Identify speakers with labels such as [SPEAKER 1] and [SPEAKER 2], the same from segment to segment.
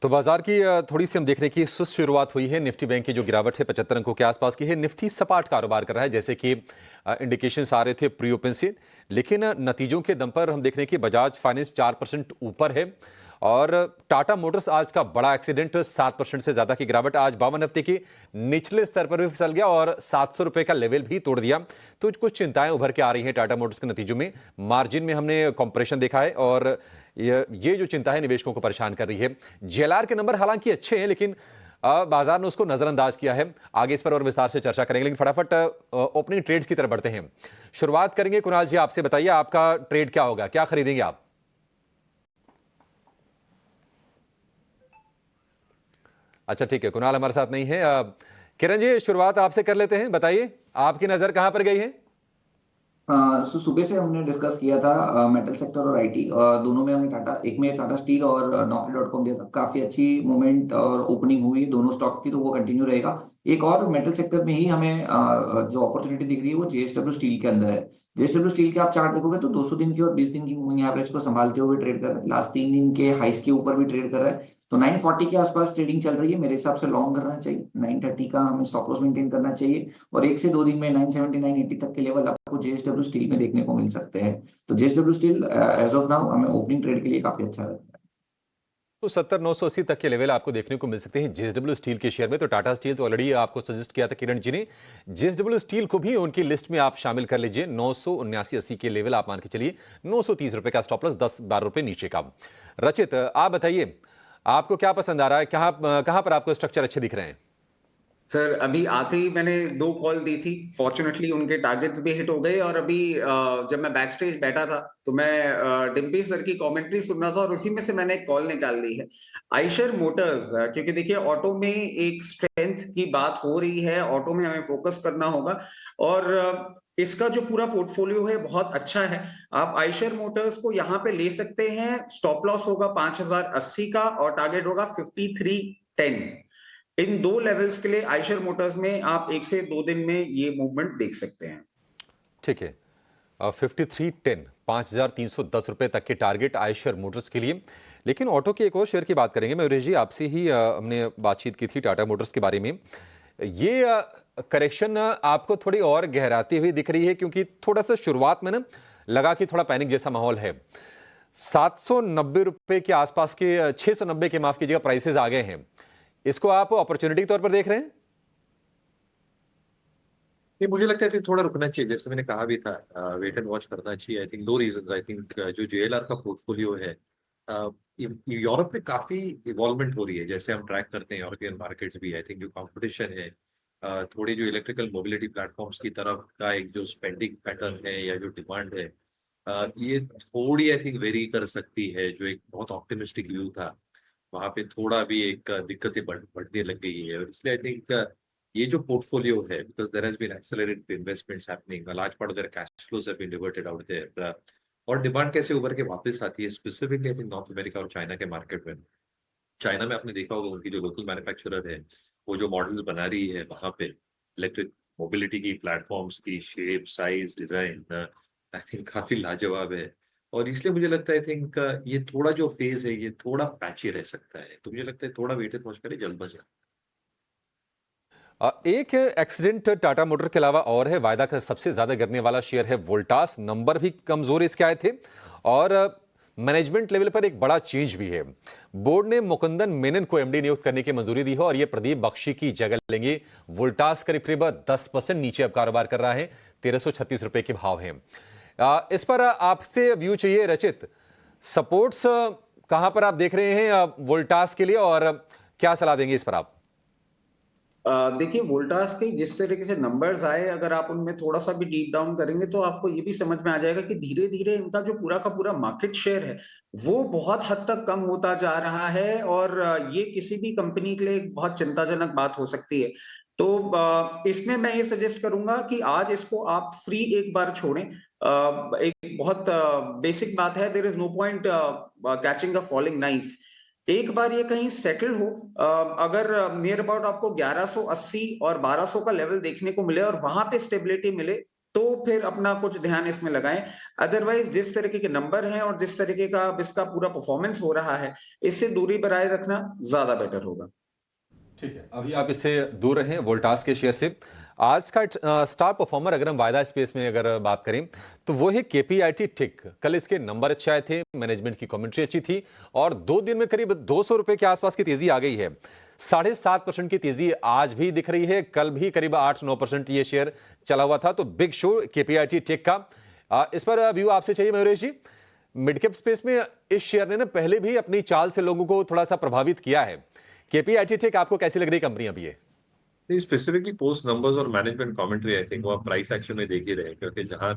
[SPEAKER 1] तो बाजार की थोड़ी सी हम देख रहे हैं कि सुस्त शुरुआत हुई है। निफ्टी बैंक की जो गिरावट है 75 अंकों के आसपास की है। निफ्टी सपाट कारोबार कर रहा है, जैसे कि इंडिकेशंस आ रहे थे प्री ओपन से, लेकिन नतीजों के दम पर हम देख रहे हैं कि बजाज फाइनेंस 4% ऊपर है और टाटा मोटर्स आज का बड़ा एक्सीडेंट, 7% से ज्यादा की गिरावट। आज 52 हफ्ते के निचले स्तर पर भी फिसल गया और 700 रुपए का लेवल भी तोड़ दिया। तो कुछ चिंताएं उभर के आ रही हैं टाटा मोटर्स के नतीजों में। मार्जिन में हमने कॉम्प्रेशन देखा है और ये जो चिंता है निवेशकों को परेशान कर रही है। जेएलआर के नंबर हालांकि अच्छे हैं, लेकिन बाजार ने उसको नजरअंदाज किया है। आगे इस पर और विस्तार से चर्चा करेंगे, लेकिन फटाफट ओपनिंग ट्रेड्स की तरफ बढ़ते हैं। शुरुआत करेंगे कुणाल जी, आपसे बताइए आपका ट्रेड क्या होगा, क्या खरीदेंगे आप? अच्छा ठीक है, कुणाल हमारे साथ नहीं है। किरण जी, शुरुआत आपसे कर लेते हैं, बताइए आपकी नजर कहां पर गई है?
[SPEAKER 2] सुबह से हमने डिस्कस किया था मेटल सेक्टर और आईटी दोनों में। हमने टाटा, एक में टाटा स्टील और नौकरी.com दिया था। काफी अच्छी मूवमेंट और ओपनिंग हुई दोनों स्टॉक की, तो वो कंटिन्यू रहेगा। एक और मेटल सेक्टर में ही हमें जो अपॉर्चुनिटी दिख रही है वो जेएसडब्ल्यू स्टील के अंदर है। जेएसडब्ल्यू स्टील के आप चार्ट देखोगे तो 200 दिन की और 20 दिन की मूविंग एवरेज को संभालते हुए ट्रेड कर रहा है। लास्ट 3 दिन के हाइस के ऊपर भी ट्रेड कर रहा है। तो 940 के आसपास ट्रेडिंग चल रही है। मेरे हिसाब से लॉन्ग करना चाहिए, 930 का हमें स्टॉप लॉस मेंटेन करना चाहिए। और 1 से 2 दिन में 970 980 तक के लेवल आपको जेएसडब्ल्यू स्टील में देखने को मिल सकते हैं। तो JSW steel as of now हमें ओपनिंग ट्रेड के लिए काफी अच्छा लगता है।
[SPEAKER 1] तो 70 980 तक के लेवल आपको देखने को मिल सकते हैं जेएसडब्ल्यू स्टील के शेयर में। तो टाटा स्टील तो ऑलरेडी आपको सजेस्ट किया था किरण जी ने, जेएसडब्ल्यू स्टील को भी उनकी लिस्ट में आप शामिल कर लीजिए। 979 80 के लेवल आप मान के चलिए। 930 रुपए का स्टॉप लॉस, 10 12 रुपए नीचे का। रचित, आप बताइए आपको क्या पसंद आ रहा है, कहां कहां पर आपको स्ट्रक्चर अच्छे दिख रहे हैं?
[SPEAKER 3] सर अभी आते ही मैंने 2 कॉल दी थी। फॉर्चुनेटली उनके टारगेट्स भी हिट हो गए और अभी जब मैं बैक स्टेज बैठा था तो मैं डिम्पी सर की कमेंट्री सुन रहा था और उसी में से मैंने एक कॉल निकाल ली है। आइशर मोटर्स, क्योंकि देखिए ऑटो में एक स्ट्रेंथ की बात हो रही है, ऑटो में हमें फोकस करना होगा और इसका जो पूरा पोर्टफोलियो है बहुत अच्छा है। आप आइशर मोटर्स को यहाँ पे ले सकते हैं। स्टॉप लॉस होगा 5080 का और टारगेट होगा 5310। इन दो लेवल्स के लिए आइशर मोटर्स में आप 1 से 2 दिन में ये मूवमेंट देख सकते हैं।
[SPEAKER 1] ठीक है, 5310, 5310 रुपए तक के टारगेट आयशर मोटर्स के लिए। लेकिन ऑटो के एक और शेयर की बात करेंगे। मयूरेश जी, आपसे ही हमने बातचीत की थी टाटा मोटर्स के बारे में। ये करेक्शन आपको थोड़ी और गहराती हुई दिख रही है, क्योंकि थोड़ा सा शुरुआत में ना लगा कि थोड़ा पैनिक जैसा माहौल है। 790 रुपए के आसपास के, 690 के माफ कीजिएगा, प्राइसेस आ गए हैं। इसको आप अपॉर्चुनिटी के तौर पर देख रहे हैं?
[SPEAKER 4] नहीं, मुझे लगता है कि थोड़ा रुकना चाहिए, जैसे मैंने कहा भी था। वेट एंड वॉच करना चाहिए। आई थिंक दो रीजन। आई थिंक जो जेएलआर का पोर्टफोलियो है, यूरोप में काफी इवॉल्वमेंट हो रही है। जैसे हम ट्रैक करते हैं यूरोपियन मार्केट्स भी। आई थिंक जो कंपटीशन है, थोड़ी जो इलेक्ट्रिकल मोबिलिटी प्लेटफॉर्म्स की तरफ का एक जो स्पेंडिंग पैटर्न है या जो डिमांड है, ये थोड़ी आई थिंक वेरी कर सकती है। जो एक बहुत ऑप्टिमिस्टिक व्यू था, वहां पे थोड़ा भी एक दिक्कतें बढ़ने लग गई है। और इसलिए आई थिंक ये जो पोर्टफोलियो है, because there has been accelerated investments happening, a large part of their cash flows have been diverted out there. और डिमांड कैसे उभर के वापस आती है, specifically I think North America और चाइना के मार्केट में। चाइना में आपने देखा होगा उनकी जो लोकल मैन्युफैक्चरर है, वो जो मॉडल्स बना रही है वहां पे इलेक्ट्रिक मोबिलिटी की प्लेटफॉर्म्स की shape, size, design, I think काफी लाजवाब है। और इसलिए मुझे लगता है आई थिंक ये थोड़ा जो फेज है ये थोड़ा पैची रह सकता है। तो मुझे लगता है थोड़ा वेटेड वॉच करें, जल्दबाजी।
[SPEAKER 1] एक एक्सीडेंट टाटा मोटर के अलावा और है। वायदा का सबसे ज्यादा गिरने वाला शेयर है वोल्टास। नंबर भी कमजोर इसके आए थे और मैनेजमेंट लेवल पर एक बड़ा चेंज भी है। बोर्ड ने मुकुंदन मेनन को एमडी नियुक्त करने की मंजूरी दी है और ये प्रदीप बख्शी की जगह लेंगे। वोल्टास करीब करीब 10% नीचे अब कारोबार कर रहा है। 1336 रुपए के भाव हैं। इस पर आपसे व्यू चाहिए रचित। सपोर्ट्स कहां पर आप देख रहे हैं वोल्टास के लिए और क्या सलाह देंगे इस पर आप?
[SPEAKER 3] देखिए वोल्टास के जिस तरीके से नंबर्स आए, अगर आप उनमें थोड़ा सा भी डीप डाउन करेंगे तो आपको ये भी समझ में आ जाएगा कि धीरे धीरे इनका जो पूरा का पूरा मार्केट शेयर है वो बहुत हद तक कम होता जा रहा है और ये किसी भी कंपनी के लिए एक बहुत चिंताजनक बात हो सकती है। तो इसमें मैं ये सजेस्ट करूंगा कि आज इसको आप फ्री एक बार छोड़ें। एक बहुत बेसिक बात है, there is no point catching a falling knife. एक बार ये कहीं सेटल हो, अगर नियर अबाउट आपको 1180 और 1200 का लेवल देखने को मिले और वहां पे स्टेबिलिटी मिले, तो फिर अपना कुछ ध्यान इसमें लगाएं। अदरवाइज जिस तरीके के नंबर हैं और जिस तरीके का अब इसका पूरा परफॉर्मेंस हो रहा है, इससे दूरी बनाए रखना ज्यादा बेटर होगा।
[SPEAKER 1] ठीक है, अभी आप इससे दूर रहें वोल्टास के शेयर से। आज का स्टार परफॉर्मर अगर हम वायदा स्पेस में अगर बात करें तो वो है केपीआईटी टिक। कल इसके नंबर अच्छे आए थे, मैनेजमेंट की कमेंट्री अच्छी थी और 2 दिन में करीब 200 रुपए के आसपास की तेजी आ गई है। 7.5% की तेजी आज भी दिख रही है, कल भी करीब 8-9% ये शेयर चला हुआ था। तो बिग शो केपीआईटी टिक का। इस पर व्यू आपसे चाहिए मयूरेश जी। मिड कैप स्पेस में इस शेयर ने ना पहले भी अपनी चाल से लोगों को थोड़ा सा प्रभावित किया है। केपीआईटी टेक आपको कैसी लग रही कंपनी अभी है?
[SPEAKER 4] नहीं, स्पेसिफिकली पोस्ट नंबर्स और मैनेजमेंट कमेंट्री आई थिंक वो आप प्राइस एक्शन में देख ही रहे हैं, क्योंकि जहां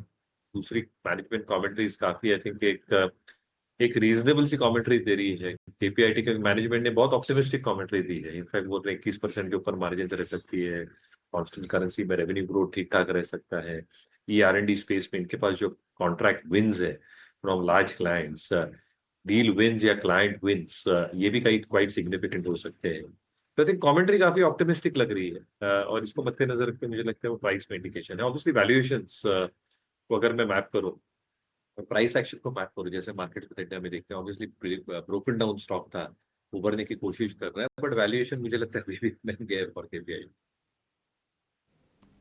[SPEAKER 4] दूसरी मैनेजमेंट कमेंट्रीज काफी आई थिंक एक रीजनेबल सी कमेंट्री दे रही है। केपीआईटी के मैनेजमेंट ने बहुत ऑप्टिमिस्टिक कमेंट्री दी है। इनफैक्ट बोल रहे हैं 21% के ऊपर मार्जिन रह सकती है, कांस्टेंट करेंसी में रेवेन्यू ग्रोथ ठीक ठाक रह सकता है। ये R&D स्पेस में इनके पास जो कॉन्ट्रैक्ट विंस है from large clients, deal wins या क्लाइंट विंस, ये भी कई क्वाइट सिग्निफिकेंट हो सकते हैं। तो आई थिंक कमेंट्री काफी ऑप्टिमिस्टिक लग रही है, और इसको मद्देनजर रखते मुझे लगता है वो प्राइस में इंडिकेशन है। ऑब्वियसली वैल्यूएशंस को अगर मैं मैप करूं और प्राइस एक्शन को मैप करूं, जैसे मार्केट में इंडिया में देखते हैं, ऑब्वियसली ब्रोकन डाउन स्टॉक था, उभरने की कोशिश कर रहा है, बट वैल्यूएशन मुझे लगता है अभी भी महंगे है फॉर केपीआई।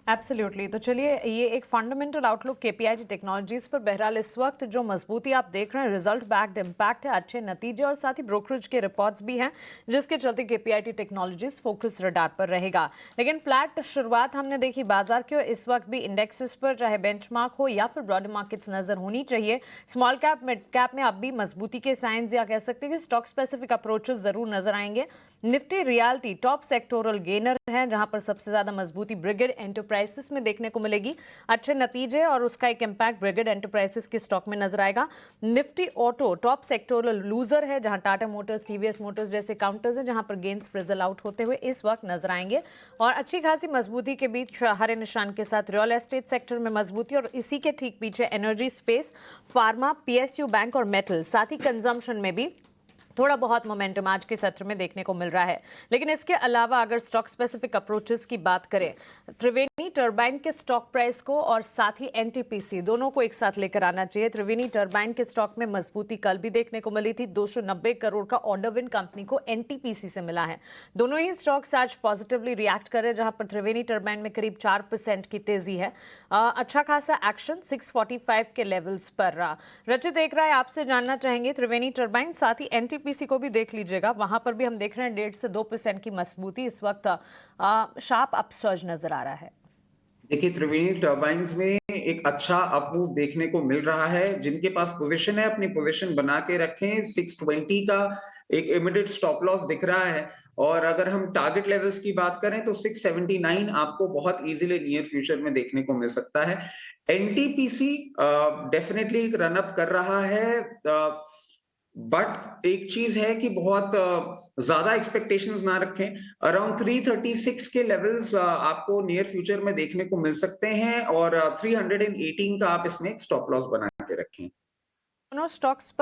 [SPEAKER 5] एब्सोल्युटली। तो चलिए, ये एक फंडामेंटल आउटलुक केपीआईटी टेक्नोलॉजीज पर। बहरहाल इस वक्त जो मजबूती आप देख रहे हैं रिजल्ट बैक्ड इम्पैक्ट है, अच्छे नतीजे और साथ ही ब्रोकरेज के रिपोर्ट्स भी हैं, जिसके चलते केपीआईटी टेक्नोलॉजीज फोकस रडार पर रहेगा। लेकिन फ्लैट शुरुआत हमने देखी बाजार की, और इस वक्त भी इंडेक्सेस पर चाहे बेंचमार्क हो या फिर ब्रॉडर मार्केट्स नजर होनी चाहिए। स्मॉल कैप मिड कैप में अब भी मजबूती के साइंस या कह सकते हैं कि स्टॉक स्पेसिफिक अप्रोचेस जरूर नजर आएंगे। Nifty realty top sectoral gainer है, जहां पर सबसे ज्यादा मजबूती ब्रिगेड एंटरप्राइजेस में देखने को मिलेगी। अच्छे नतीजे और उसका एक इंपैक्ट ब्रिगेड एंटरप्राइजेस के स्टॉक में नजर आएगा। Nifty auto top sectoral loser है, जहां टाटा मोटर्स, टीवीएस मोटर्स जैसे काउंटर्स हैं, जहां पर गेन्स फ्रिजल आउट होते हुए इस वक्त नजर आएंगे। और अच्छी खासी मजबूती के बीच हरे निशान के साथ रियल एस्टेट सेक्टर में मजबूती, और इसी के ठीक पीछे energy space, pharma, PSU bank और मेटल, साथ ही कंजम्पशन में भी थोड़ा बहुत मोमेंटम आज के सत्र में देखने को मिल रहा है। लेकिन इसके अलावा अगर स्टॉक स्पेसिफिक अप्रोचेस की बात करें, त्रिवेणी टर्बाइन के स्टॉक प्राइस को और साथ ही एनटीपीसी दोनों को एक साथ लेकर आना चाहिए। त्रिवेणी टर्बाइन के स्टॉक में मजबूती कल भी देखने को मिली थी, 290 करोड़ का ऑर्डर विन कंपनी को एनटीपीसी से मिला है। दोनों ही स्टॉक्स आज पॉजिटिवली रिएक्ट करे, जहां पर त्रिवेणी टर्बाइन में करीब 4% की तेजी है। अच्छा खासा एक्शन 645 के लेवल्स पर रहा। रचित एक राय आपसे जानना चाहेंगे, त्रिवेणी टर्बाइन साथ ही एनटीपीसी को भी देख लीजिएगा, वहां पर भी हम देख रहे हैं 1.5 से 2% की मजबूती इस वक्त शार्प अपसर्ज नजर आ रहा है।
[SPEAKER 3] देखिए, त्रिवेणी टर्बाइंस में एक अच्छा अपमूव देखने को मिल रहा है। जिनके पास पोजीशन है अपनी पोजीशन बना के रखें। 620 का एक इमीडिएट स्टॉप लॉस दिख रहा है, और अगर हम टारगेट लेवल्स की बात करें तो 679 आपको बहुत इजीली नियर फ्यूचर में देखने को मिल सकता है। एनटीपीसी डेफिनेटली एक रन अप कर रहा है, बट एक चीज है कि बहुत ज्यादा एक्सपेक्टेशंस ना रखें। अराउंड 336 के लेवल्स आपको नियर फ्यूचर में देखने को मिल सकते हैं, और 318 का आप इसमें एक स्टॉप लॉस बना के रखें।
[SPEAKER 5] दोनों स्टॉक्स